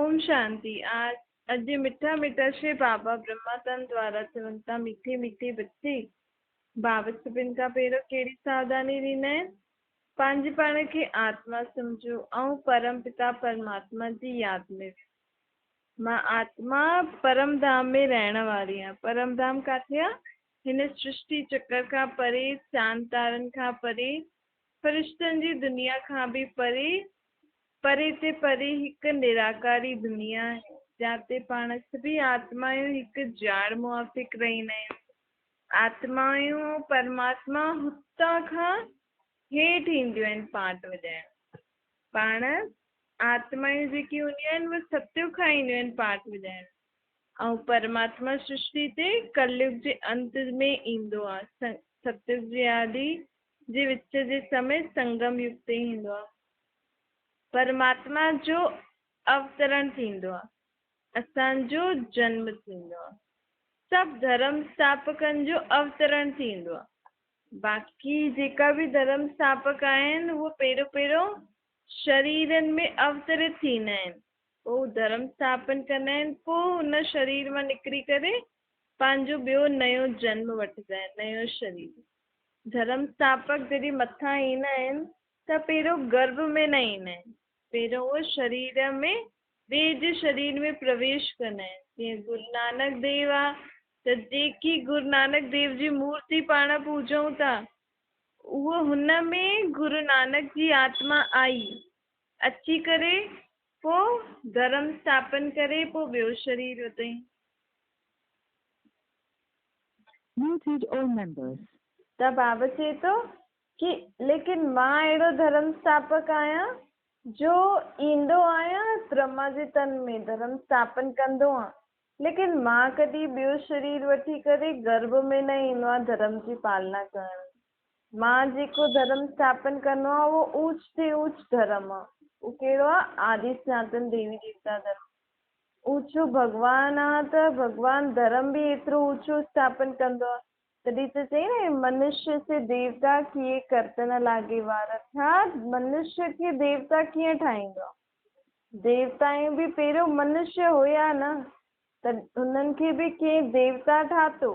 ओम शांति। आज अॼु मिठा मिठा श्री बाबा ब्रह्मानंद द्वारा चवनि मीठे मीठे बच्चे बाबा सभिनि खां पहिरियों कहिड़ी सावधानी ॾींदा आहिनि? पंहिंजे पाण खे आत्मा सम्झो ऐं परम पिता परमात्मा जी यादि में। मां आत्मा परम धाम में रहण वारी आहियां। परम धाम किथे आहे? हिन सृष्टि चक्कर खां परे, चांद तारनि खां परे, फ़रिश्तनि जी दुनिया खां बि परे, परे ते परे हिकु निराकारी दुनिया आहे जिते पाण सभी आत्माऊं हिकु जाड़ मुआफ़िक रहंदा आहियूं। आत्माऊं ऐं परमात्मा हुतां खां हेठि ईंदियूं आहिनि पाठ वॼाइण। पाण आत्माऊं जेकी हूंदियूं आहिनि उहे सत्युग खां ईंदियूं आहिनि पाठ वॼाइण, ऐं परमात्मा सृष्टि ते कलयुग जे अंत में ईंदो आहे। सत्युग जी आदि जे विच जे समय संगम युग ते ईंदो आहे। परमात्मा जो अवतरण थींदो आहे, असांजो जन्म थींदो आहे, सभु धर्म स्थापकनि जो अवतरण थींदो आहे। बाक़ी जेका बि धर्म स्थापक आहिनि उहो पहिरियों शरीरनि में अवतरित थींदा आहिनि, पोइ धर्म स्थापन कंदा आहिनि, पोइ हुन शरीर मां निकिरी करे पंहिंजो ॿियो नयो जन्म वठंदा आहिनि, नयो शरीर। धर्म स्थापक जॾहिं मथां ईंदा आहिनि त पहिरियों गर्भ में न ईंदा आहिनि, पहिरियों उहो शरीर में ॿिए जे शरीर में प्रवेश कंदा आहिनि। जीअं गुरु नानक देव आहे त जेकी गुरु नानक देव जी मूर्ति पाण पूजूं था, उहो हुन में गुरु नानक जी आत्मा आई, अची करे पोइ धर्म स्थापन करे पोइ ॿियो शरीर वरितईं। त बाबा चए थो कि लेकिन मां अहिड़ो धर्म स्थापक आहियां जो ईंदो आहियां ब्रह्मा जे तन में धर्म स्थापन कंदो आहियां, लेकिन मां कॾहिं ॿियो शरीर वठी करे गर्भ में न ईंदो आहे धर्म जी पालना करण। मां जेको धर्म स्थापन कंदो आहे उहो ऊच से ऊच धर्म आहे। उहो कहिड़ो आहे? आदि सनातन देवी देवता धर्म। ऊचो भगवान आहे त भगवान धर्म बि एतिरो ऊचो स्थापन कंदो आहे। तॾहिं त चई न, मनुष्य से देवता कीअं कर्तन लागे वार। अर्थात मनुष्य खे देवता कीअं ठाहींदो? देवताऊं बि पहिरियों मनुष्य हुया न, त हुननि खे बि कीअं देवता ठातो?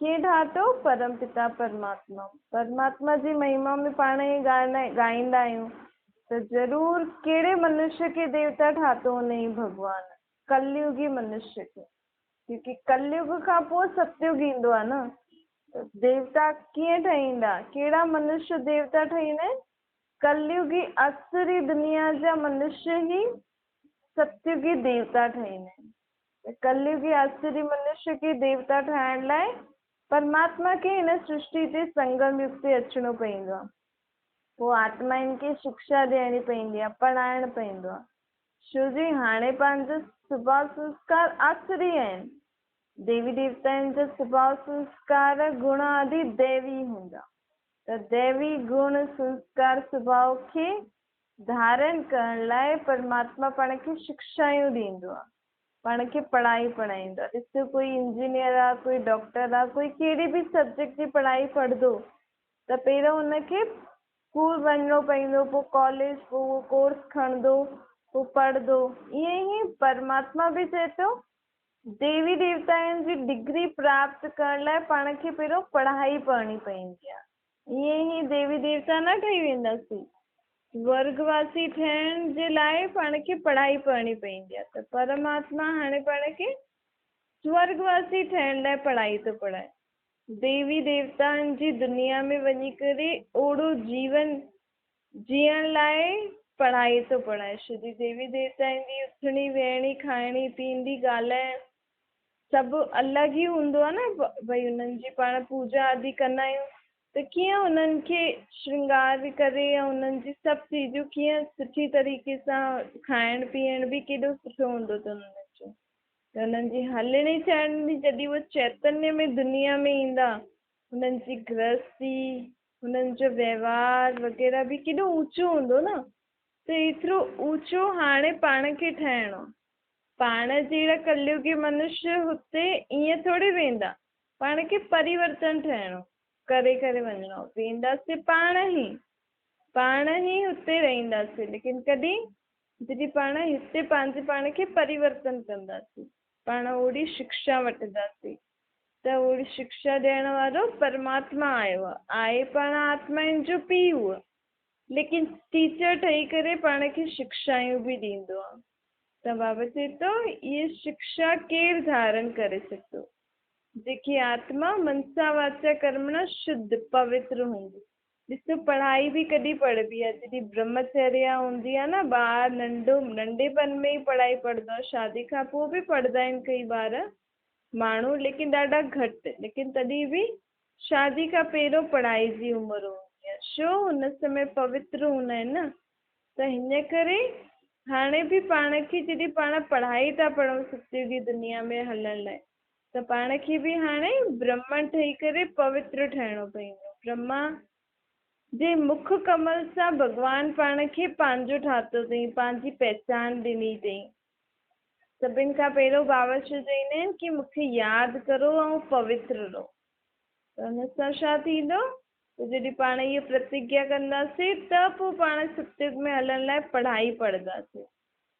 कीअं ठातो? परम पिता परमात्मा। परमात्मा जी महिमा में पाण ई ॻाईंदा आहियूं त ज़रूरु कहिड़े मनुष्य खे देवता ठातो हुनई भॻवान? कलयुगी मनुष्य खे, क्योंकि कलयुग खां पोइ सतयुग ईंदो आहे न। देवता कीअं ठहींदा? कहिड़ा मनुष्य देवता ठहींदा आहिनि? कलयुगी असुरी दुनिया जा मनुष्य ही सतयुगी देवता ठहींदा आहिनि। कलयुगी असुरी मनुष्य खे देवता ठाहिण लाइ परमात्मा खे हिन सृष्टि ते संगम युग ते अचिणो पवंदो आहे। पोइ आत्माउनि खे शिक्षा ॾियणी पवंदी आहे, पढ़ाइणु पवंदो आहे। छो जी हाणे पंहिंजो स्वभाव संस्कार आसुरी आहिनि। देवी देवताउनि जा स्वभाव संस्कार गुण आदि दैवी हूंदा, त दैवी गुण संस्कार स्वभाव खे धारण करण लाइ परमात्मा पाण खे शिक्षायूं ॾींदो आहे, पाण खे पढ़ाई पढ़ाईंदो आहे। ॾिसो, कोई इंजीनियर आहे, कोई डॉक्टर आहे, कोई कहिड़ी बि सब्जेक्ट जी पढ़ाई पढ़ंदो त पहिरियों हुनखे स्कूल वञिणो पवंदो, पोइ कॉलेज, पोइ उहो कोर्स खणंदो, पोइ पढ़ंदो। ईअं ई परमात्मा बि चए थो देवी देवताउनि जी डिग्री प्राप्त करण लाइ पाण खे पहिरियों पढ़ाई पढ़णी पवंदी आहे। ईअं ई देवी देवता न ठही वेंदासीं। स्वर्गवासी ठहिण जे लाइ पाण खे पढ़ाई पढ़णी पवंदी आहे, त परमात्मा हाणे पाण खे स्वर्गवासी ठहिण लाइ पढ़ाई थो पढ़ाए। देवी देवताउनि जी दुनिया में वञी करे ओड़ो जीवन जीअण लाइ पढ़ाई थो पढ़ाए। श्री देवी देवताउनि जी उथणी वेहणी खाइणी पीअणी ॻाल्हाइण सभु अलॻि ई हूंदो आहे न। भई हुननि जी पाण पूजा आदि कंदा आहियूं त कीअं हुननि खे श्रृंगार करे ऐं हुननि जी सभु चीजूं कीअं सुठी तरीक़े सां खाइण पीअण बि केॾो सुठो हूंदो अथनि हुननि जो। त हुननि जी हलणी चलणी जॾहिं उहे चैतन्य में दुनिया में ईंदा, हुननि जी गृहस्थी, हुननि जो व्यवहार वग़ैरह बि केॾो ऊचो हूंदो न। त एतिरो ऊचो हाणे पाण खे ठहिणो। पाण जहिड़ा कलयुगी मनुष्य हुते ईअं थोरी वेंदा, पाण खे परिवर्तन ठहिणो, करे करे वञिणो। वेंदासीं पाण ई हुते रहंदासीं, लेकिन कॾहिं? जॾहिं पाण हिते पंहिंजे पाण खे परिवर्तन कंदासीं, पाण ओड़ी शिक्षा वठंदासीं, त ओड़ी शिक्षा ॾियण वारो परमात्मा आयो आहे पाण आत्माउनि जो पीउ हुआ, लेकिन टीचर ठही करे पाण खे शिक्षायूं बि ॾींदो आहे। त बाबा चए थो इहे शिक्षा केरु धारण करे सघंदो? जेकी आत्मा मनसा वाचा कर्मणा शुद्ध पवित्र हूंदी। ॾिसो पढ़ाई बि कॾहिं पढ़बी आहे, जॾहिं ब्रह्मचर्या हूंदी आहे न, ॿार नंढेपन में ई पढ़ाई पढ़ंदो आहे, शादी खां पोइ बि पढ़ंदा आहिनि कई ॿार माण्हू, लेकिन ॾाढा घटि, लेकिन तॾहिं बि शादी खां पहिरियों पढ़ाई जी उमिरि हूंदी आहे। छो? हुन समय पवित्र हूंदा आहिनि न। त हिन करे हाणे बि पाण खे जॾहिं पाण पढ़ाई था पढ़ूं सत्य जी दुनिया में हलण लाइ, त पाण खे बि हाणे ब्रह्मन ठही करे पवित्र ठहिणो पवंदो। ब्रह्मा जे मुख कमल सां भॻवान पाण खे पंहिंजो ठातो अथई, पंहिंजी पहचान ॾिनी अथई। सभिनि खां पहिरियों बाबा श्री चवंदा आहिनि कि मूंखे यादि करो ऐं पवित्र रहो। त हुन सां छा थींदो? त जॾहिं पाण इहे प्रतिज्ञा कंदासीं त पोइ पाण सत्युग में हलण लाइ पढ़ाई पढ़ंदासीं।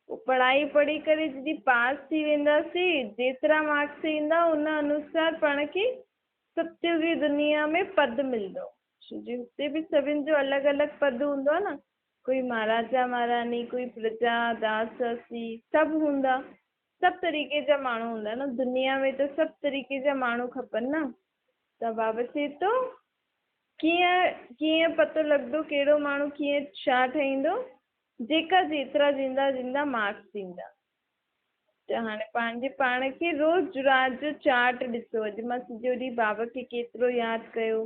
पोइ पढ़ाई पढ़ी करे जॾहिं पास थी वेंदासीं, जेतिरा मार्क्स ईंदा उन अनुसार पाण खे सत्युग जी दुनिया में पद मिलंदो। छोजी हुते बि सभिनि जो अलॻि अलॻि पद हूंदो आहे न, कोई महाराजा महारानी, कोई प्रजा दास दासी, सभु हूंदा, सभु तरीक़े जा माण्हू हूंदा न दुनिया में, त सभु तरीक़े जा माण्हू खपनि न। त बाबा चए थो कीअं पतो लॻंदो कहिड़ो माण्हू कीअं छा ठहींदो? जेका जेतिरा जिंदा मार्क्स ईंदा। त हाणे पंहिंजे पाण खे रोज़ राति जो चार्ट ॾिसो, अॼु मां सॼो ॾींहुं बाबा खे केतिरो यादि कयो,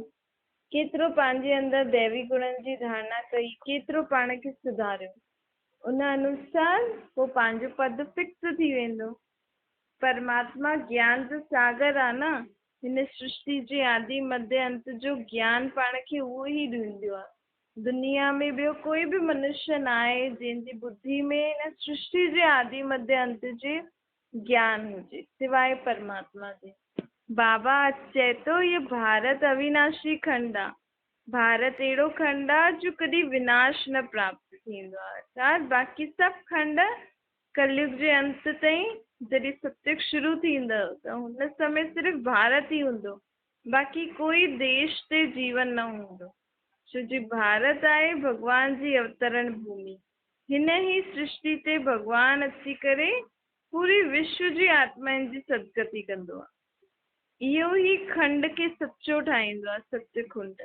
केतिरो पंहिंजे अंदरि दैवी गुणनि जी धारणा कई, केतिरो पाण खे सुधारियो, उन अनुसार पोइ पंहिंजो पद फिक्स थी वेंदो। परमात्मा ज्ञान जो सागर आहे न, हिन सृष्टि जे आदि मध्य अंत जो ज्ञान पाण खे उहो ई ॾींदो आहे। दुनिया में ॿियो कोई बि मनुष्य न आहे जंहिंजी बुद्धि में हिन सृष्टि जे आदि मध्य अंत जे ज्ञान हुजे सिवाय परमात्मा जे। बाबा चए थो ये भारत अविनाशी खंड आहे। भारत अहिड़ो खंड आहे जो कॾहिं विनाश न प्राप्त थींदो आहे। अर्थात बाक़ी सभु खंड कलयुग जे अंत ताईं जॾहिं सत्युग शुरू थींदो त हुन समय सिर्फ़ु भारत ई हूंदो, बाक़ी कोई देश ते जीवन न हूंदो। छो जी भारत आहे भॻवान जी अवतरण भूमि। हिन ई सृष्टि ते भॻवान अची करे पूरी विश्व जी आत्माउनि जी सदगति कंदो आहे। इहो ई खंड खे सचो ठाहींदो आहे, सत्य खंड।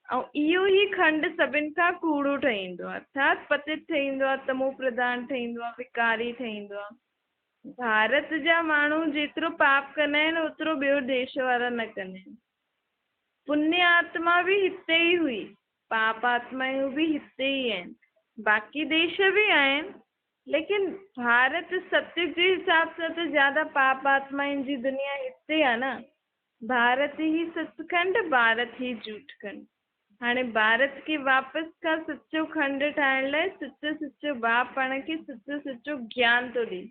ऐं इहो ई खंड सभिनि खां कूड़ो ठहींदो आहे, अर्थात पतित ठहींदो आहे, तमो प्रधान ठहींदो आहे, विकारी ठहींदो आहे। भारत जा माण्हू जेतिरो पाप कंदा आहिनि ओतिरो ॿियो देश वारा न कंदा आहिनि। पुण्य आत्मा बि हिते ई हुई, पाप आत्मायूं बि हिते ई आहिनि, बाक़ी देश बि आहिनि, लेकिन भारत सत्युग जे हिसाब सां त ज्यादा पाप आत्माउनि जी दुनिया हिते आहे न। भारत ही सचखंड, भारत ही झूठखंड। हाणे भारत खे वापसि खां सचो खंड ठाहिण लाइ सचो बाप पाण खे सचो ज्ञान थो ॾे।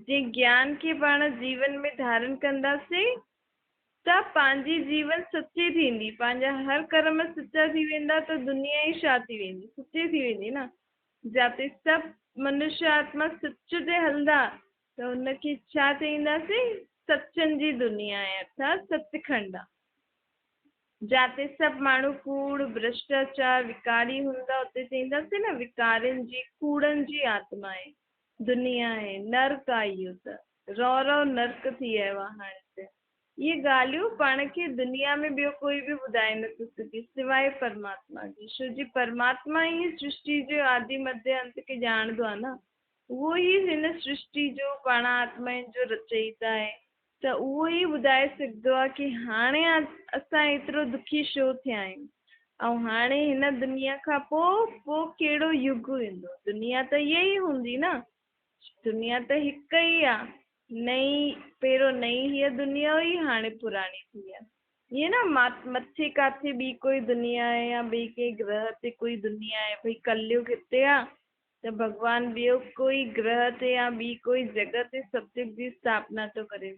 जे ज्ञान खे पाण जीवन में धारण कंदासीं त पंहिंजी जीवन सच्ची थींदी, पंहिंजा हर कर्म सच्चा थी वेंदा, त दुनिया ई छा थी वेंदी? सच्ची थी वेंदी न। जिते सभु मनुष्य आत्मा सच ते हलंदा त हुनखे छा चईंदासीं? सचनि जी दुनिया आहे, अर्थात सचखंड आहे। जिते सभु माण्हू कूड़ भ्रष्टाचार विकारी हूंदा उते चईंदासीं न विकारनि जी कूड़नि जी आत्मा आहे, दुनिया आहे, नर्क आहे। इहो त रौ नर्क थी वियो आहे हाणे त। इहे ॻाल्हियूं पाण खे दुनिया में ॿियो कोई बि ॿुधाए नथो सघे सिवाय परमात्मा जी। छो जी परमात्मा ई सृष्टि जो आदि मध्य अंत खे ॼाणंदो आहे न। उहो ई हिन सृष्टि जो पाण आत्माउनि जो रचयिता आहे, त उहो ई ॿुधाए सघंदो आहे कि हाणे असां एतिरो दुखी छो थिया आहियूं ऐं हाणे हिन दुनिया खां पोइ कहिड़ो युग ईंदो। दुनिया त इहा ई हूंदी न, दुनिया त हिकु ई आहे। पहिरियों नई हीअ दुनिया हुई, हाणे पुराणी थी आहे। ईअं न मथे किथे ॿी कोई दुनिया आहे या ॿिए के ग्रह ते कोई दुनिया आहे, भई कलयुग हिते आहे त भॻवानु ॿियो कोई ग्रह ते या ॿी कोई जॻह ते सत्युग जी स्थापना थो करे।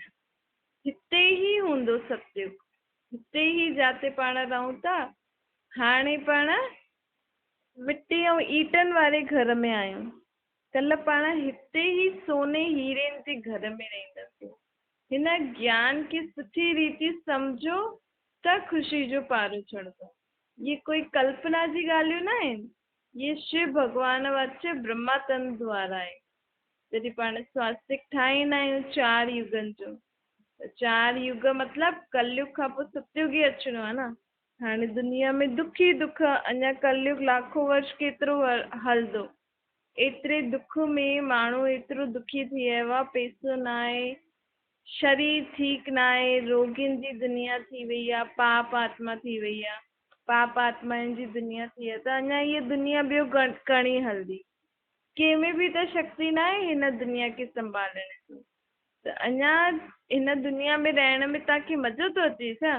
हिते ई हूंदो सत्युग, हिते ई जिते पाण रहूं था। हाणे पाण मिटी ऐं ईटनि वारे घर में आहियूं, कल्ह पाण हिते ई सोने हीरे जे घर में रहंदासीं। हिन ज्ञान खे सुठी रीति सम्झो त ख़ुशी जो पारो चढ़ंदो। ये कोई कल्पना जी ॻाल्हियूं न आहिनि, ये शिव भॻवान वाचे ब्रह्मा तन द्वारा आहे। जॾहिं पाण स्वास्तिक ठाहींदा आहियूं 4 युगनि जो, त 4 युग मतिलबु कलयुग खां पोइ सतयुग ई अचिणो आहे न। हाणे दुनिया में दुख ई दुख, अञा कलयुग लाखों वर्ष केतिरो हलंदो। एतिरे दुख में माण्हू एतिरो दुखी थी वियो आहे, पैसो न आहे, शरीर ठीक ना आहे, रोगियुनि जी दुनिया थी वई आहे, पाप आत्मा थी वई आहे, पाप आत्माउनि जी दुनिया थी आहे, त अञा हीअ दुनिया ॿियो कणी हलंदी। कंहिंमें बि त शक्ति न आहे हिन दुनिया खे संभालण जी। त अञा हिन दुनिया में रहण में तव्हांखे मज़ो थो अचे छा?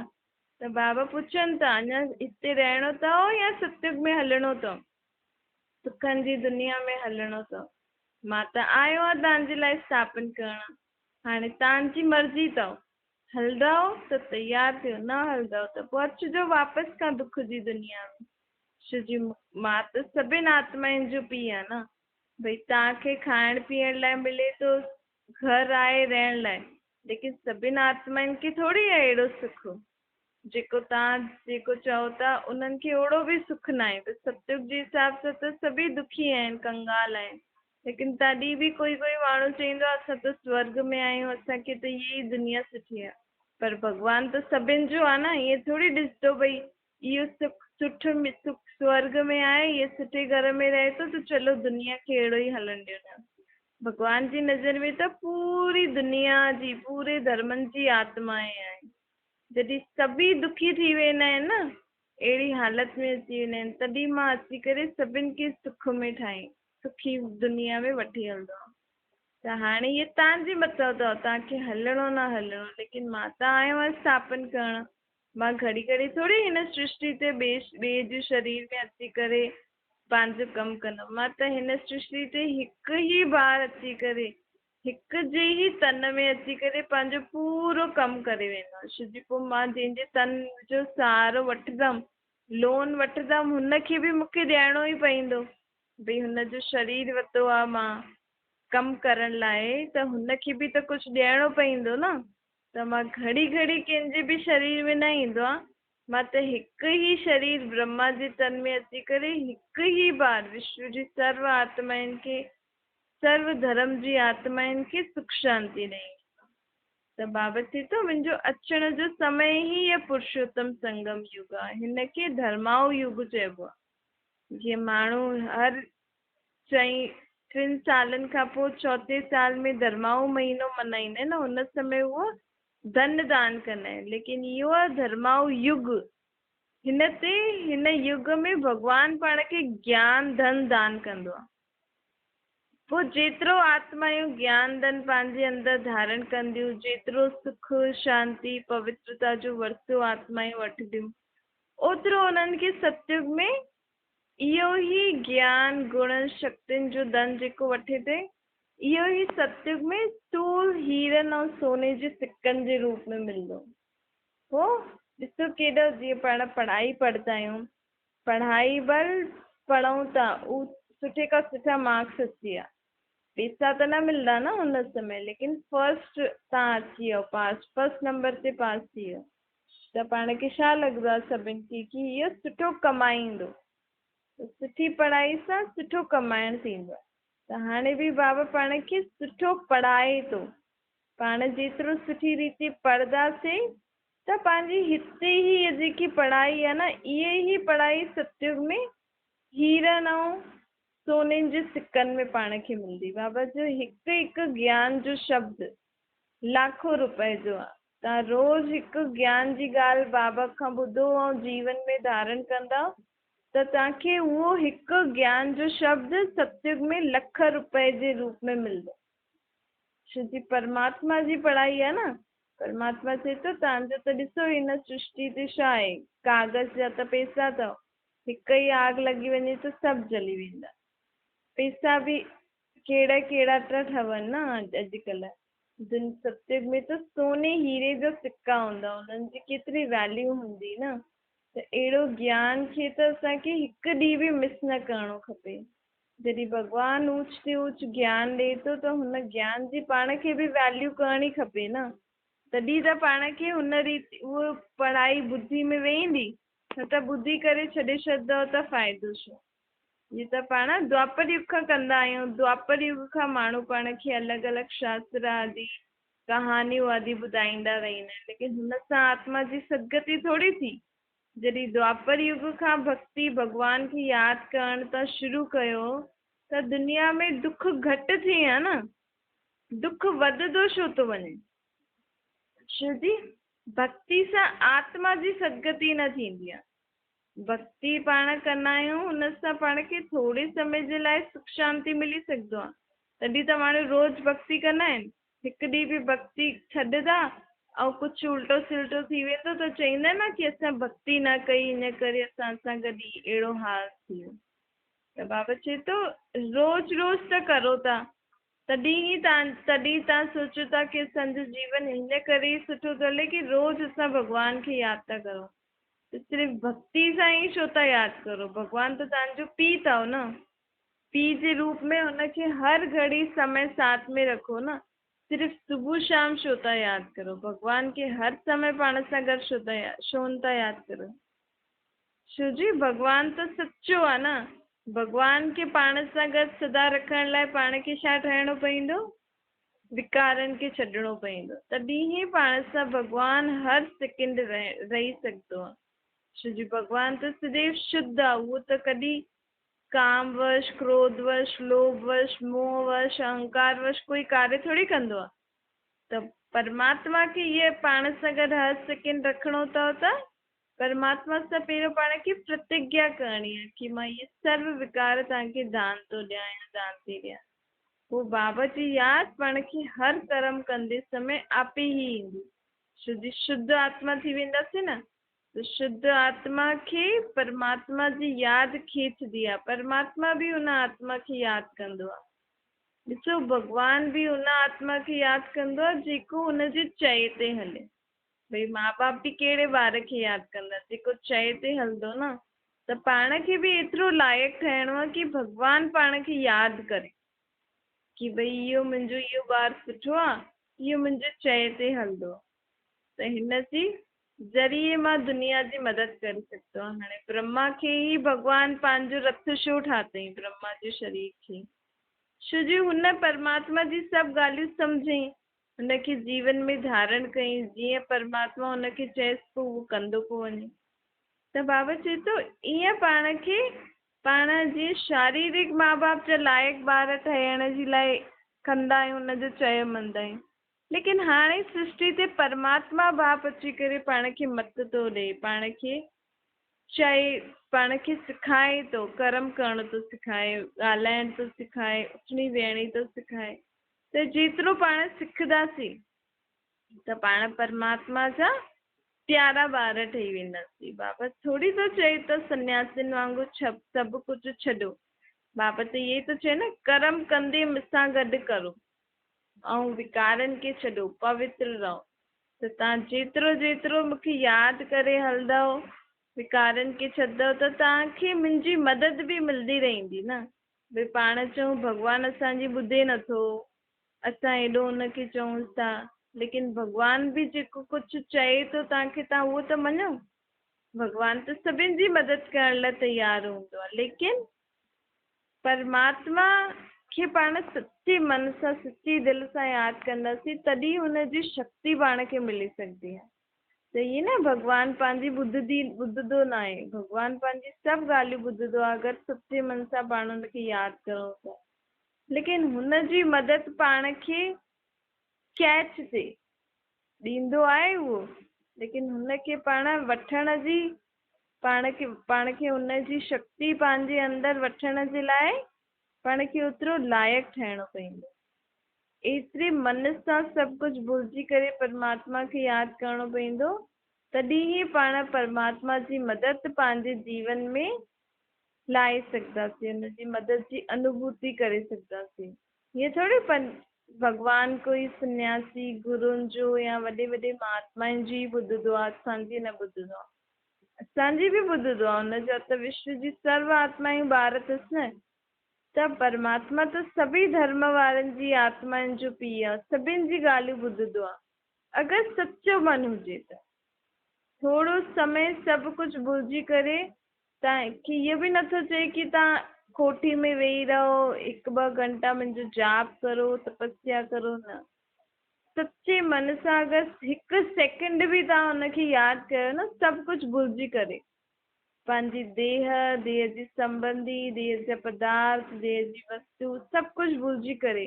त बाबा पुछनि था अञा हिते रहणो अथव या सतयुग में हलणो अथव, सुखनि जी दुनिया में हलणो अथव। मां त आयो आहियां तव्हांजे लाइ स्थापन करणु। हाणे तव्हांजी मर्ज़ी अथव, हलंदव त तयारु थियो, न हलंदव त पोइ अचिजो वापसि खां दुख जी दुनिया में। जी मां त सभिनि आत्माउनि जो पीउ आहे न। भई तव्हांखे खाइण पीअण लाइ मिले थो, घर आहे रहण लाइ, लेकिन सभिनि आत्माउनि खे थोरी आहे अहिड़ो सुख। जेको तव्हां जेको चओ था उन्हनि खे ओड़ो बि सुख न आहे। सतयुग जे हिसाब सां त सभई दुखी आहिनि, कंगाल आहिनि, लेकिन तॾहिं बि कोई कोई माण्हू चवंदो आहे असां त स्वर्ग में आहियूं, असांखे त इहा ई दुनिया सुठी आहे। पर भॻवान त सभिनि जो आहे न, ईअं थोरी ॾिसंदो भई इहो सुख स्वर्ग में आहे, इहे सुठे घर में रहे थो त चलो दुनिया खे अहिड़ो ई हलणु ॾियो। भॻवान जी नज़र में त पूरी दुनिया जी, पूरे धर्मनि जी आत्माएं आहिनि। जॾहिं सभई दुखी थी वेंदा आहिनि न, अहिड़ी हालति में अची वेंदा आहिनि, तॾहिं मां अची करे सभिनि खे सुख में ठाही, सुखी दुनिया में वठी हलंदो आहे। त हाणे इहे तव्हांजे मथां अथव, तव्हांखे हलणो न हलणो, लेकिन मां त आयो आहियां स्थापन करणु। मां घड़ी घड़ी थोरी हिन सृष्टि ते ॿिए जे शरीर में अची करे पंहिंजो कमु कंदमि। मां त हिन सृष्टि ते हिकु ई बार अची करे, हिकु जे ई तन में अची करे पंहिंजो पूरो कमु करे वेंदो। जी पोइ मां जंहिंजे तन जो सहारो वठंदमि, लोन वठंदमि, हुनखे बि मूंखे ॾियणो ई पवंदो। भई हुनजो शरीर वरितो आहे मां कमु करण लाइ, त हुनखे बि त कुझु ॾियणो पवंदो न। त मां घड़ी घड़ी कंहिंजे बि शरीर में न ईंदो आहे। मां त हिकु ई शरीर ब्रह्मा जे तन में अची करे हिकु ई बार विश्व जी सर्व आत्माउनि खे, सर्व धर्म जी आत्माउनि खे सुख शांति ॾेई। त बाबा चए थो मुंहिंजो अचण जो समय ई इहो पुरुषोत्तम संगम युग आहे। हिनखे धर्माऊ युग चइबो आहे। जीअं माण्हू हर 3 सालनि खां पोइ चौथे साल में धर्माऊ महीनो मल्हाईंदा आहिनि न, हुन समय उहो धन दान कंदा आहिनि। लेकिन इहो आहे धर्माऊ युग। हिन युग में भॻवान पाण खे ज्ञान धन दान कंदो आहे। पोइ जेतिरो आत्मायूं ज्ञान धन पंहिंजे अंदरि धारण कंदियूं, जेतिरो सुख शांति पवित्रता जो वरतो आत्मायूं वठंदियूं, ओतिरो उन्हनि खे सतयुग में इहो ई ज्ञान गुण शक्तियुनि जो धन जेको वठे थी, इहो ई सतयुग में स्थूल हीरनि ऐं सोने जे सिक्कनि जे रूप में मिलंदो। पोइ ॾिसो केॾो, जीअं पाण पढ़ाई पढ़ंदा आहियूं, पढ़ाई बल पढ़ूं था, उहो सुठे खां सुठा मार्क्स अची विया, पैसा त न मिलंदा न हुन समय, लेकिन फर्स्ट तव्हां अची वियो पास, फर्स्ट नंबर ते पास थी वियो, त पाण खे छा लॻंदो आहे सभिनि खे कि इहो सुठो कमाईंदो। सुठी पढ़ाई सां सुठो कमाइण थींदो आहे। त हाणे बि बाबा पाण खे सुठो पढ़ाए थो। पाण जेतिरो सुठी रीति पढ़ंदासीं त पंहिंजी हिते ई इहा जेकी पढ़ाई आहे न, इहा ई पढ़ाई सतयुग में हीरनि ऐं सोने जे सिक्कनि में पाण खे मिलंदी। बाबा जो हिकु हिकु ज्ञान जो शब्द लाखों रुपए जो आहे। तव्हां रोज़ हिकु ज्ञान जी ॻाल्हि बाबा खां ॿुधो ऐं जीवन में धारण कंदा त तव्हांखे उहो हिकु ज्ञान जो शब्द सतयुग में लख रुपए जे रूप में मिलंदो। छो जी परमात्मा जी पढ़ाई आहे न। परमात्मा चए थो तव्हांजो त ॾिसो हिन सृष्टि ते छा आहे, कागज़ जा त पैसा अथव, हिकु ई आग लॻी वञे त सभु जली वेंदा। पैसा बि कहिड़ा कहिड़ा था ठहनि न अॼुकल्ह। सतयुग में त सोने हीरे जा सिक्का हूंदा, हुननि जी केतिरी वैल्यू हूंदी न। त अहिड़ो ज्ञान खे त असांखे हिकु ॾींहुं बि मिस न करणो खपे। जॾहिं भॻवानु ऊच ते ऊच ज्ञान ॾे थो त हुन ज्ञान जी पाण खे बि वैल्यू करणी खपे न, तॾहिं त पाण खे हुन रीति उहो पढ़ाई ॿुधी में वेंदी, न त ॿुधी करे छॾे छॾंदव त फ़ाइदो छा। जीअं त पाण द्वापर युग खां कंदा आहियूं, द्वापर युग खां माण्हू पाण खे अलॻि अलॻि शास्त्र आदि कहानियूं आदि ॿुधाईंदा रहंदा आहिनि, लेकिन हुन सां आत्मा जी सदगति थोरी थी। जॾहिं द्वापर युग खां भक्ति भॻवान खे यादि करण त शुरू कयो त दुनिया में दुख घटि थी विया न, दुख वधंदो छो थो वञे? छो जी भक्ति सां आत्मा जी सदगति न थींदी आहे। भक्ति पाण कंदा आहियूं, हुन सां पाण खे थोरे समय जे लाइ सुख शांति मिली सघंदो आहे, तॾहिं त माण्हू रोज़ भक्ति कंदा आहिनि। हिकु ॾींहुं बि भक्ति छॾंदा ऐं कुझु उल्टो सिल्टो थी वेंदो त चईंदा न कि असां भक्ति न कई, इन करे असां सां गॾु अहिड़ो हाल थी वियो। त बाबा चए थो रोज़ रोज़ त करो था, तॾहिं तव्हां सोचो था कि असांजो जीवन हिन करे ई सुठो थो हले कि रोज़ असां भॻवान खे यादि था करूं। त सिर्फ़ु भक्ति सां ई छो था यादि करो? भॻवानु त तव्हांजो पीउ अथव न, पीउ जे रूप में हुनखे हर घड़ी समय साथ में रखो न। सिर्फ़ु सुबुह शाम छो था यादि करो? भॻवान खे हर समय पाण सां गॾु छो था यादि करो? छो जी भॻवानु त सचो आहे न, भॻवान खे पाण सां गॾु सदा रखण लाइ पाण खे छा ठाहिणो पवंदो? विकारनि खे छॾिणो पवंदो, तॾहिं ई पाण सां भॻवानु हर सेकेंड रही सघंदो आहे। छो जी भॻवानु त सदैव शुद्ध आहे, उहो त कॾहिं कामवश, क्रोधवश, लोभवश, मोहवश, अहंकारवश कोई कार्य थोड़ी कंदो आहे। त परमात्मा खे इहे पाण सां गॾु हर सेकेंड रखिणो अथव त परमात्मा सां पहिरियों पाण खे प्रतिज्ञा करणी आहे कि मां इहे सर्व विकार तव्हांखे दान थो ॾियां या दान थी ॾियां। वो बाबा जी यादि पाण खे हर कर्म कंदे समय आपे ई ईंदी। छो जी शुद्ध आत्मा थी वेंदासीं न, त शुद्ध आत्मा खे परमात्मा जी यादि खींचदी आहे, परमात्मा बि हुन आत्मा खे यादि कंदो आहे। ॾिसो भॻवानु बि हुन आत्मा खे यादि कंदो आहे जेको हुनजे चए ते हले। भई माउ बाप बि कहिड़े ॿार खे यादि कंदा? जेको चए ते हलंदो न। त पाण खे बि एतिरो लाइक़ु ठहिणो आहे कि भॻवानु पाण खे यादि करे कि भई इहो मुंहिंजो इहो ॿारु सुठो आहे, इहो मुंहिंजे चए ते हलंदो, त हिन जी ज़रिए मां दुनिया जी मदद करे सघंदो आहे। हाणे ब्रह्मा खे ई भॻवानु पंहिंजो रथ छो ठातईं? ब्रह्मा जे शरीर खे छो जी हुन परमात्मा जी सभु ॻाल्हियूं सम्झई, हुनखे जीवन में धारण कई, जीअं परमात्मा हुनखे चएसि पोइ उहो कंदो पियो वञे। त बाबा चए थो ईअं पाण खे पाण जीअं शारीरिक माउ बाप जा लाइक़ु ॿार ठहिण जे लाइ कंदा आहियूं, हुनजो चयो मञंदा आहियूं, लेकिन हाणे सृष्टि ते परमात्मा बाप अची करे पाण खे मत थो ॾे, पाण खे चए, पाण खे सिखाए थो, कर्म करणु थो सिखाए, ॻाल्हाइण थो सिखाए, उथणी वेहणी थो सिखाए। त जेतिरो पाण सिखंदासीं त पाण परमात्मा जा प्यारा ॿार ठही वेंदासीं। बाबा थोरी थो चए त सन्यासियुनि वांगुरु सभु कुझु छॾो, बाबा त इहे थो चए न कर्म कंदे मूंसां गॾु करो ऐं विकारनि खे छॾो, पवित्र रहो। त तव्हां जेतिरो जेतिरो मूंखे यादि करे हलंदव, विकारनि खे छॾंदव, त तव्हांखे मुंहिंजी मदद बि मिलंदी रहंदी न। भई पाण चऊं भॻवानु असांजी ॿुधे नथो, असां एॾो हुनखे चऊं था, लेकिन भॻवानु बि जेको कुझु चए थो तव्हांखे, तव्हां उहो त मञो। भॻवानु त सभिनि जी मदद करण लाइ तयारु हूंदो आहे, लेकिन परमात्मा खे पाण सच्चे मन सां, सच्ची दिलि सां यादि कंदासीं, तॾहिं हुनजी शक्ति पाण खे मिली सघंदी आहे। त इहे न भॻवानु पंहिंजी ॿुधंदो न आहे, भॻवानु पंहिंजी सभु ॻाल्हियूं ॿुधंदो आहे अगरि सच्चे मन सां पाण हुनखे यादि करूं था। लेकिन हुनजी मदद पाण खे कैच थिए ॾींदो आहे उहो, लेकिन हुनखे पाण वठण जी, पाण खे हुनजी शक्ति पंहिंजे अंदरि वठण जे लाइ पाण खे ओतिरो लाइक़ु ठहिणो पवंदो। एतिरे मन सां सभु कुझु भुलिजी करे परमात्मा खे यादि करणो पवंदो, तॾहिं ई पाण परमात्मा जी मदद पंहिंजे जीवन में लाए सघंदासीं, हुनजी मदद जी अनुभूति करे सघंदासीं। हीअं थोरी भॻवानु कोई सन्यासी गुरुनि जो या वॾे वॾे महात्माउनि जी ॿुधंदो आहे, असांजी न ॿुधंदो आहे, असांजी बि ॿुधंदो आहे। हुनजा त विश्व जी सर्व आत्माऊं ॿार अथसि न, त परमात्मा त सभी धर्म वारनि जी आत्माउनि जो पीउ आहे, सभिनि जी ॻाल्हियूं ॿुधंदो आहे। अगरि सचो मन हुजे त थोरो समय सभु कुझु भुलिजी करे, तव्हांखे इहो बि नथो चए की तव्हां कोठी में वेही रहो, 1-2 घंटा मुंहिंजो जाप करो, तपस्या करो, न। सच्चे मन सां अगरि 1 सेकेंड बि तव्हां हुनखे यादि कयो न, सभु कुझु भुलिजी करे, पंहिंजी देह जी संबंधी, देह जा पदार्थ, देह जी वस्तु, सभु कुझु भुलिजी करे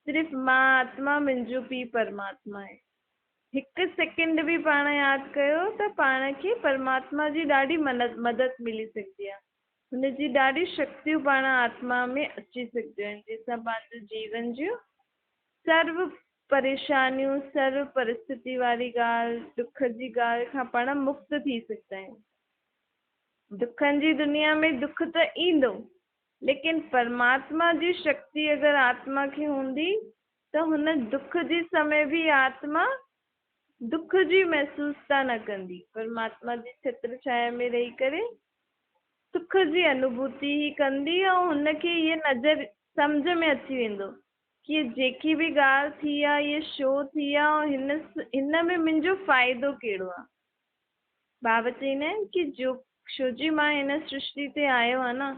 सिर्फ़ु मां आत्मा, मुंहिंजो पीउ परमात्मा आहे, 1 सेकेंड बि पाण यादि कयो त पाण खे परमात्मा जी ॾाढी मदद मिली सघंदी आहे। हुनजी ॾाढी शक्तियूं पाण आत्मा में अची सघंदियूं आहिनि, जंहिंसां पंहिंजो जीवन जूं सर्व परेशानियूं, सर्व परिस्थिति वारी ॻाल्हि, दुख जी ॻाल्हि खां पाण मुक्त थी सघंदा आहियूं। दुखनि जी दुनिया में दुख त ईंदो, लेकिन परमात्मा जी शक्ति अगरि आत्मा खे हूंदी त हुन दुख जी समय भी आत्मा दुख जी महसूसता न कंदी। परमात्मा जी छत्र छाया में रही करे सुख जी अनुभूति ही कंदी, ऐं हुनखे ये नज़र सम्झ में अची वेंदो कि जेकी भी ॻाल्हि थी आहे, ये शो थी आहे, ऐं हिन में मुंहिंजो फ़ाइदो कहिड़ो आहे। बाबा चवंदा आहिनि कि जो छो जी मां हिन सृष्टि ते आयो आहे न,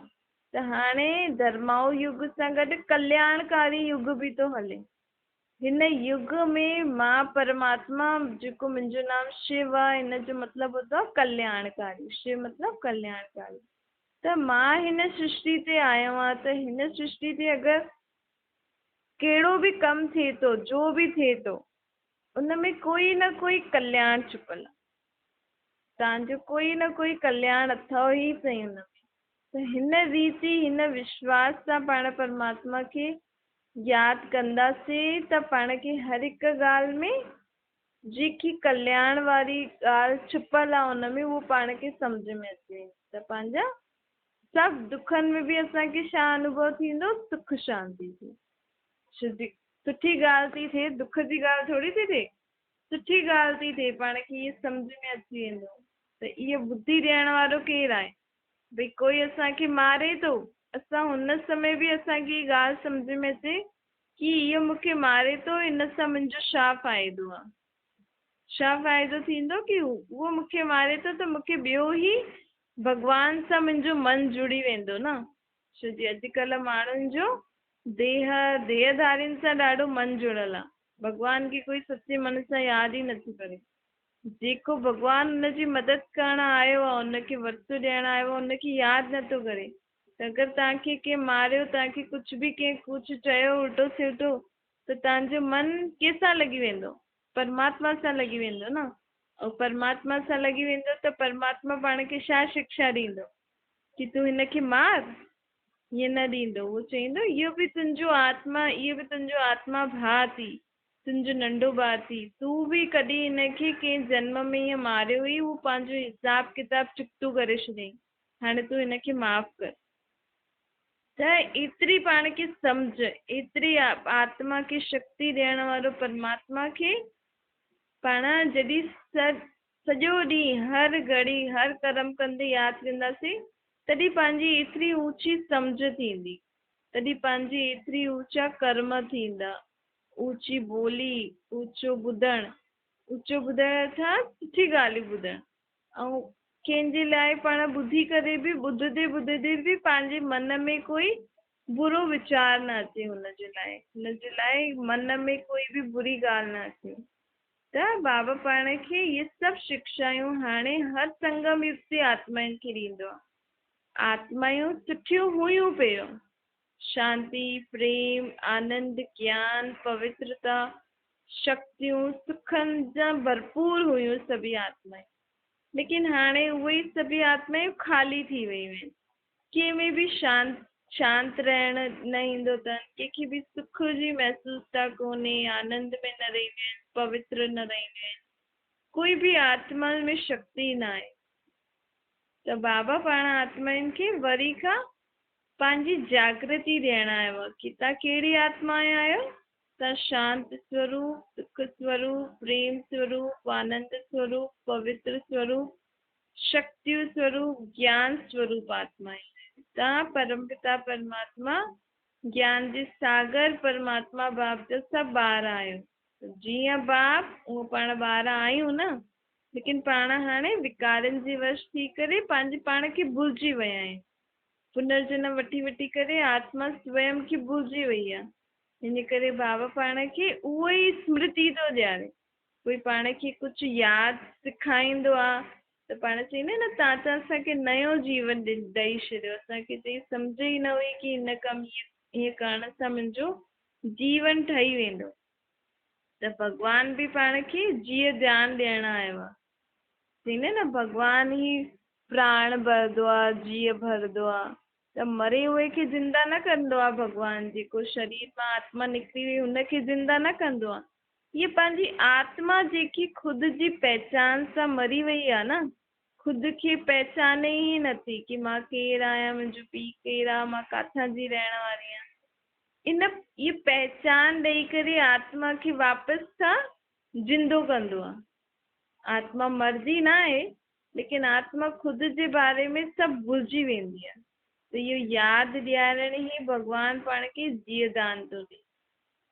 त हाणे धर्माऊ युग सां गॾु कल्याणकारी युग भी थो हले। हिन युग में मां परमात्मा, जेको मुंहिंजो नाम शिव आहे, हिन जो मतिलबु होतो आहे कल्याणकारी। शिव मतिलबु कल्याणकारी। त मां हिन सृष्टि ते आयो आहियां, त हिन सृष्टि ते अगरि कहिड़ो भी कमु थिए थो, जो भी थिए थो, उन में कोई न कोई कल्याण छुपल आहे। तव्हांजो कोई न कोई कल्याण अथव ई सही हुन में। त हिन रीति, हिन विश्वास सां पाण परमात्मा खे यादि कंदासीं त पाण खे हर हिकु ॻाल्हि में जेकी कल्याण वारी ॻाल्हि छुपल आहे हुन में, उहो पाण खे सम्झ में अची वेंदी। त पंहिंजा सभु दुखनि में बि असांखे छा अनुभव थींदो? सुख शांति थी। सुठी ॻाल्हि थी थिए, दुख जी ॻाल्हि थोरी थी थिए, सुठी ॻाल्हि थी थिए, पाण खे इहे सम्झ में अची वेंदो त इहो बुद्धि ॾियण वारो केरु आहे। भई कोई असांखे मारे थो, असां हुन समय बि असांखे इहा ॻाल्हि सम्झ में अचे कि इहो मूंखे मारे थो, हिन सां मुंहिंजो छा फ़ाइदो आहे, छा फ़ाइदो थींदो कि उहो मूंखे मारे थो त मूंखे ॿियो ई भॻवान सां मुंहिंजो मन जुड़ी वेंदो न। छो जी अॼुकल्ह माण्हुनि जो देहधारियुनि सां ॾाढो मन जुड़ियल आहे, भॻवान खे कोई सचे मन सां यादि ई नथो करे। जेको भॻवान हुनजी मदद करण आयो आहे, हुनखे वरतु ॾियण आयो आहे, हुनखे यादि नथो करे। त अगरि तव्हांखे कंहिं मारियो, तव्हांखे कुझु बि कंहिं कुझु चयो उल्टो सिधो, त तव्हांजो मन कंहिंसां लॻी वेंदो? परमात्मा सां लॻी वेंदो न। ऐं परमात्मा सां लॻी वेंदो त परमात्मा पाण खे छा शिक्षा ॾींदो कि तूं हिनखे मार? ईअं न ॾींदो। उहो चईंदो इहो बि तुंहिंजो आत्मा, इहो बि तुंहिंजो आत्मा भाउ थी, तुंहिंजो नंढो भाउ थी। तूं बि कॾहिं हिनखे कंहिं जन्म में ईअं मारियो हुई, उहो पंहिंजो हिसाब किताब चुकतो करे छॾियईं, हाणे तूं हिनखे माफ़ कर। त एतिरी पाण खे सम्झ, एतिरी आत्मा खे शक्ति ॾियण वारो परमात्मा खे पाण जॾहिं सॼो ॾींहुं हर घड़ी हर कर्म कंदे यादि कंदासीं, तॾहिं पंहिंजी एतिरी ऊची सम्झ थींदी, तॾहिं पंहिंजी एतिरी ऊचा कर्म थींदा, ऊची ॿोली, ऊचो ॿुधणु अर्थात सुठी ॻाल्हियूं ॿुधणु। ऐं कंहिंजे लाइ पाण ॿुधी करे बि ॿुधंदे बि पंहिंजे मन में कोई बुरो वीचार न अचे, हुनजे लाइ मन में कोई बि बुरी ॻाल्हि न अचे। त बाबा पाण खे इहे सभु शिक्षायूं हाणे हर संगम युग ते आत्माउनि खे ॾींदो आहे। आत्मायूं सुठियूं हुयूं पहिरियों, शांति, प्रेम, आनंद, ज्ञान, पवित्रता, शक्तियूं, सुखनि जा भरपूर हुयूं सभी आत्माएं। लेकिन हाणे उहे सभी आत्माएं ख़ाली थी वियूं आहिनि। कंहिंमें बि शांत रहण न ईंदो अथनि, कंहिंखे बि सुख जी महसूसता कोन्हे, आनंद में न रहींदियूं आहिनि, पवित्र न रहींदियूं आहिनि, कोई बि आत्मा में शक्ति न आहे। त बाबा पाण आत्माउनि खे वरी खां पंहिंजी जागृति ॾियण आयो आहे कि तव्हां कहिड़ी आत्मा आहियो? तव्हां शांत स्वरूप, सुख स्वरूप, प्रेम स्वरूप, आनंद स्वरूप, पवित्र स्वरूप, शक्ति स्वरूप, ज्ञान स्वरूप आत्मा आहियो। तव्हां परमपिता परमात्मा ज्ञान जे सागर परमात्मा बाप जो सभु ॿार आहियो। जीअं बाप उहो पाण ॿार आहियूं न, लेकिन पाण हाणे विकारनि जे वश थी करे पंहिंजे पाण खे भुलिजी विया आहियूं। पुनर्जन्म वठी वठी करे आत्मा स्वयं खे भुलिजी वई आहे। हिन करे बाबा पाण खे उहो ई स्मृति थो ॾियारे। कोई पाण खे कुझु यादि सेखारींदो आहे त पाण चईंदा आहियूं न, तव्हां त असांखे नयो जीवन ॾेई छॾियो। असांखे त सम्झ ई न हुई की हिन कमु हीअं करण सां मुंहिंजो जीवन ठही वेंदो। त भॻवान बि पाण खे जीअं ध्यानु ॾियणु आयो आहे। चईंदा न, भॻवान ई प्राण भरंदो आहे, जीअं भरंदो आहे। त मरे हुए खे ज़िंदा न कंदो आहे भॻवान। जेको शरीर मां आत्मा निकिरी वई हुनखे ज़िंदा न कंदो आहे। हीअ पंहिंजी आत्मा जेकी ख़ुदि जी पहचान सां मरी वई आहे न, ख़ुदि खे पहचाने ई नथी कि मां केरु आहियां, मुंहिंजो पीउ केरु आहे, मां किथां जी रहण वारी आहियां। इहा पहचान ॾेई करे आत्मा खे वापसि सां जिंदो कंदो आहे। आत्मा मरदी न आहे, लेकिन आत्मा ख़ुदि जे बारे में सभु भुलिजी वेंदी आहे। त इहो यादि ॾियारण ई भॻवानु पाण खे जीअं दान थो ॾे।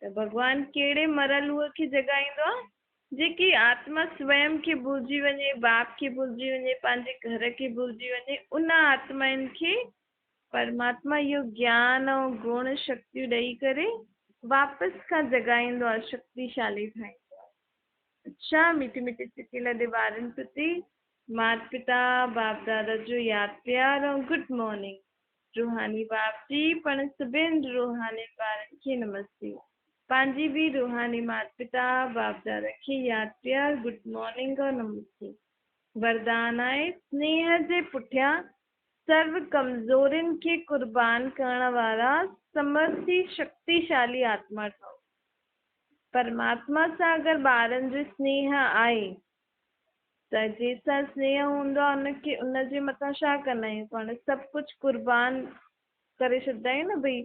त भॻवानु कहिड़े मरल उहे खे जॻाईंदो आहे? जेकी आत्मा स्वयं खे भुलिजी वञे, बाप खे भुलिजी वञे, पंहिंजे घर खे भुलिजी वञे, उन आत्माउनि खे परमात्मा इहो ज्ञान ऐं गुण शक्तियूं ॾेई करे वापसि खां जॻाईंदो आहे, शक्तिशाली ठाहींदो आहे। अच्छा, मीठी मीठी सिटी लॾे ॿारनि प्रति माता पिता बाप दादा जो यादि प्यार ऐं गुड मॉर्निंग। रूहानी बाप जी पण सभिनि रूहानी ॿारनि खे नमस्ते। पंहिंजी बि रूहानी माता पिता बाप दादा खे यादि प्यार गुड मॉर्निंग और नमस्ते। वरदान आहे, स्नेह जे पुठियां सर्व कमज़ोरियुनि खे क़ुर्बान करण वारा समर्थी शक्तिशाली आत्मा ठहो। परमात्मा सां अगरि ॿारनि जो स्नेह आहे त जंहिंसां स्नेह हूंदो आहे उनखे उनजे मथां छा कंदा आहियूं? पाण सभु कुझु क़ुर्बान करे छॾींदा आहियूं न, भई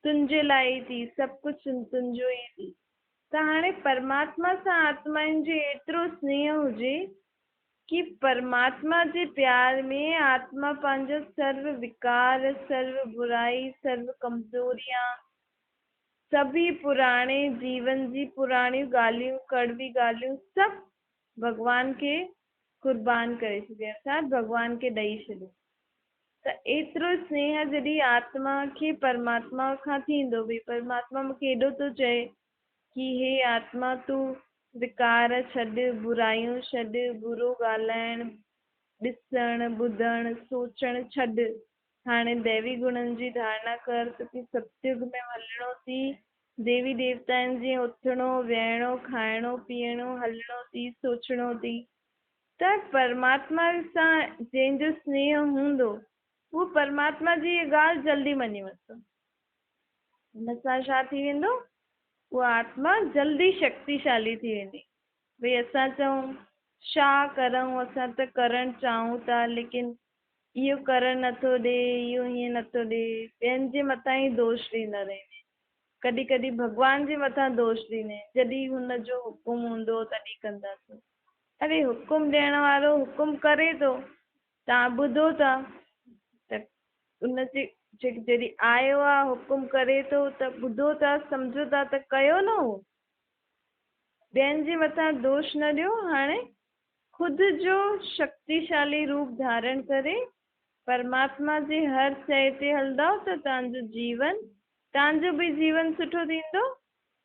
तुंहिंजे लाइ ई थी, सभु कुझु तुंहिंजो ई थी। त हाणे परमात्मा सां आत्माउनि जो एतिरो स्नेह हुजे कि परमात्मा जे प्यार में आत्मा पंहिंजो सर्व विकार, सर्व बुराई, सर्व कमज़ोरियां, सभी पुराणे जीवन जी पुराणियूं ॻाल्हियूं, कड़वी ॻाल्हियूं सभु भॻवान खे क़ुर्बान करे छॾे, अर्थात भॻवान खे ॾेई छॾे। त एतिरो स्नेह जॾहिं आत्मा खे परमात्मा खां थींदो, भई परमात्मा मूंखे एॾो थो चए कि हे आत्मा तूं विकार छॾ, बुराइयूं छॾ, बुरो ॻाल्हाइण, ॾिसण, ॿुधण, सोचण छॾ। हाणे दैवी गुणनि जी धारणा कर, तोखे सतयुग में हलणो थी, देवी देवताउनि जी उथणो, वेहणो, खाइणो, पीअणो, हलणो थी, सोचणो थी। त परमात्मा सां जंहिंजो स्नेह हूंदो उहो परमात्मा जी इहा ॻाल्हि जल्दी मञी वठंदो। हुन सां छा थी वेंदो? उहा आत्मा जल्दी शक्तिशाली थी वेंदी। भई असां चऊं छा करूं, असां त करणु चाहियूं था, लेकिन इहो करणु नथो ॾे, इहो हीअं नथो ॾे, ॿियनि जे मथां ई दोष ॾींदा रहंदा। कॾहिं कॾहिं भॻवान जे मथां दोष ॾींदा आहिनि, जॾहिं हुनजो हुकुम हूंदो तॾहिं कंदासीं। अरे हुकुम ॾियण वारो हुकुम करे थो, तव्हां ॿुधो था, त उनजे जॾहिं आयो आहे हुकुम करे थो त ॿुधो था, सम्झो था त कयो न। हो ॿियनि जे मथां दोष न ॾियो। हाणे ख़ुदि जो शक्तिशाली रूप धारण करे परमात्मा जे हर शइ ते हलंदव त तव्हांजो जीवन, तव्हांजो बि जीवन सुठो थींदो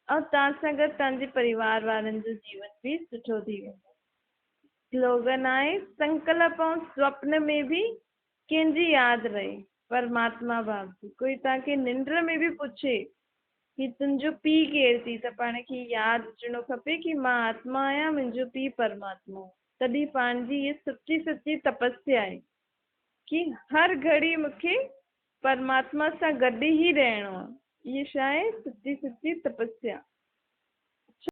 ऐं तव्हां सां गॾु तव्हांजे परिवार वारनि जो जीवन बि सुठो थी वेंदो। स्लोगन आहे, संकल्प ऐं स्वप्न में बि कंहिंजी यादि रहे, परमात्मा बाप जी। कोई तव्हांखे निंड में बि पुछे कि तुंहिंजो पीउ केरु थी, त पाण खे यादि अचिणो खपे कि मां आत्मा आहियां, मुंहिंजो पीउ परमात्मा। तॾहिं पंहिंजी इहा सच्ची सच्ची तपस्या आहे कि हर घड़ी मूंखे परमात्मा सां गॾु ई रहणो आहे। इहा छा आहे? सच्ची सच्ची तपस्या।